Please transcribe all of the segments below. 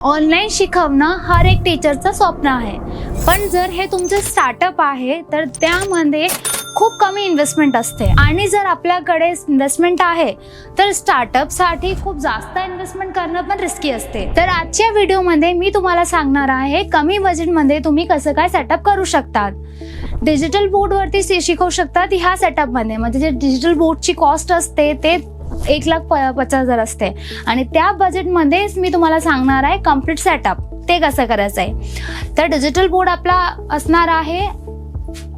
Online शिकवणं हर एक टीचरचं स्वप्न आहे, पण जर हे तुमचं स्टार्टअप आहे तर त्यामध्ये खूप कमी इन्व्हेस्टमेंट असते आणि जर आपल्याकडे इन्व्हेस्टमेंट आहे तर स्टार्टअपसाठी खूप जास्त इन्व्हेस्टमेंट करणं पण रिस्की असते। तर आजच्या व्हिडिओमध्ये मी तुम्हाला सांगणार आहे कमी बजेटमध्ये तुम्ही कसं काय सेटअप करू शकतात। डिजिटल बोर्डवरती शिकवू शकतात ह्या सेटअपमध्ये, म्हणजे जे डिजिटल बोर्डची कॉस्ट असते ते 1,50,000 असते आणि त्या बजेटमध्येच मी तुम्हाला सांगणार आहे कम्प्लीट सेटअप ते कसं करायचं आहे। तर डिजिटल बोर्ड आपला असणार आहे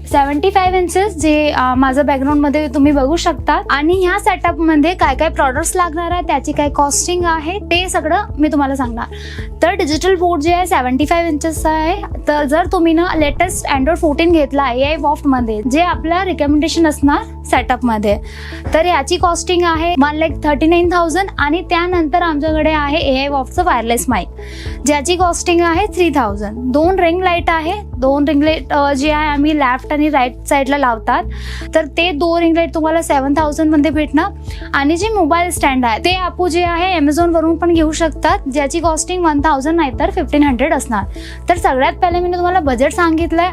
75 इंचेस, जे माझं बॅकग्राऊंडमध्ये तुम्ही बघू शकता। आणि ह्या सेटअपमध्ये काय काय प्रॉडक्ट्स लागणार आहे, त्याची काय कॉस्टिंग आहे, ते सगळं मी तुम्हाला सांगणार। तर डिजिटल बोर्ड जे आहे 75 इंचेसचा आहे। तर जर तुम्ही ना लेटेस्ट Android 14 घेतला AI वॉफ्टमध्ये, जे आपलं रिकमेंडेशन असणार सेटअपमध्ये, तर याची कॉस्टिंग आहे 1,39,000 आणि त्यानंतर आमच्याकडे आहे AI वॉफ्टचं वायरलेस माईक, ज्याची कॉस्टिंग आहे 3,000। 2 रिंग लाईट आहे, 2 रिंग लाईट जे आहे आम्ही लेफ्ट आणि राईट साईडला लावतात, तर ते 2 रिंग लाईट तुम्हाला 7,000 मध्ये भेटणार। आणि जे मोबाईल स्टँड आहे ते आपू जे आहे Amazon वरून पण घेऊ शकतात, ज्याची कॉस्टिंग 1,000 नाहीतर 1,500 असणार। तर सगळ्यात पहिले मी तुम्हाला बजेट सांगितलंय,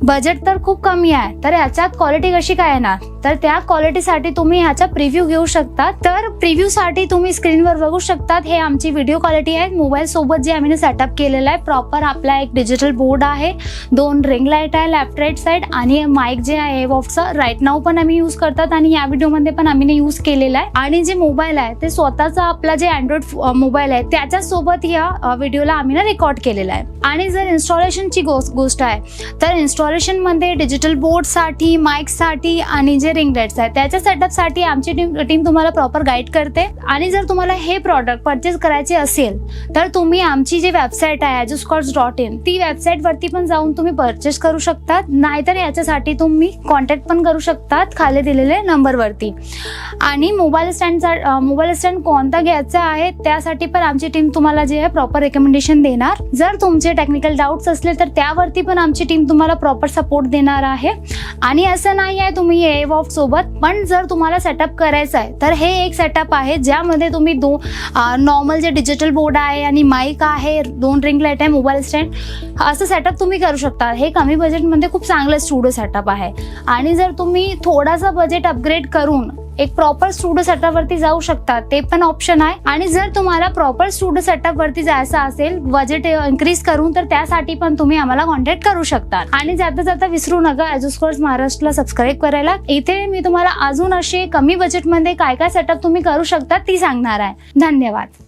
बजेट तर खूप कमी आहे। तर ह्याच्यात क्वालिटी कशी काय येणार, तर त्या क्वालिटीसाठी तुम्ही ह्याचा प्रिव्ह्यू घेऊ शकता। तर प्रिव्ह्यूसाठी तुम्ही स्क्रीनवर बघू शकतात, हे आमची व्हिडिओ क्वालिटी आहे मोबाईल सोबत जे आम्ही सेटअप केलेला आहे। प्रॉपर आपला एक डिजिटल बोर्ड आहे, 2 रिंग लाईट आहे लेफ्ट राईट साईड आणि माईक जे आहे वॉफ्टचा राईट नाव पण आम्ही यूज करतात आणि या व्हिडिओमध्ये पण आम्ही यूज केलेला आहे। आणि जे मोबाईल आहे ते स्वतःचा आपला जे अँड्रॉइड मोबाईल आहे त्याच्यासोबत या व्हिडिओला आम्ही रेकॉर्ड केलेला आहे। आणि जर इन्स्टॉलेशनची गोष्ट आहे, तर इन्स्टॉलेशन मध्ये डिजिटल बोर्ड साठी, माईक साठी आणि जे रिंग लाईट्स आहे त्याच्या सेटअप साठी आमची टीम तुम्हाला प्रॉपर गाईड करते। आणि जर तुम्हाला हे प्रॉडक्ट परचेस करायचे असेल तर तुम्ही आमची जी वेबसाईट आहे ajuskots.in, ती वेबसाईट वरती पण जाऊन तुम्ही परचेस करू शकतात, नाहीतर याच्यासाठी तुम्ही कॉन्टॅक्ट पण करू शकतात खाली दिलेले नंबर वरती। आणि मोबाईल स्टँड कोणता घ्यायचा आहे त्यासाठी पण आमची टीम तुम्हाला जे आहे प्रॉपर रेकमेंडेशन देणार। जर तुमचे टेक्निकल डाऊट्स असले तर त्यावरती पण आमची टीम तुम्हाला प्रॉपर सपोर्ट देणार आहे। आणि असं नाही आहे तुम्ही AI वॉफ्ट सोबत, पण जर तुम्हाला सेटअप करायचं आहे तर हे एक सेटअप आहे ज्यामध्ये तुम्ही नॉर्मल जे डिजिटल बोर्ड आहे आणि माईक आहे, 2 रिंग लाईट आहे, मोबाईल स्टँड, असं सेटअप तुम्ही करू शकता। हे कमी बजेटमध्ये खूप चांगलं स्टुडिओ सेटअप आहे। आणि जर तुम्ही थोडासा बजेट अपग्रेड करून एक प्रॉपर स्टुडिओ सेटअप वरती जाऊ शकता, ते पण ऑप्शन आहे। आणि जर तुम्हाला प्रॉपर स्टुडिओ सेटअप वरती जायचं असेल बजेट इन्क्रीज करून, तर त्यासाठी पण तुम्ही आम्हाला कॉन्टॅक्ट करू शकता। आणि जाता जाता विसरू नका Ajuskots महाराष्ट्रला सबस्क्राईब करायला। इथे मी तुम्हाला अजून असे कमी बजेटमध्ये काय काय सेटअप तुम्ही करू शकता ती सांगणार आहे। धन्यवाद।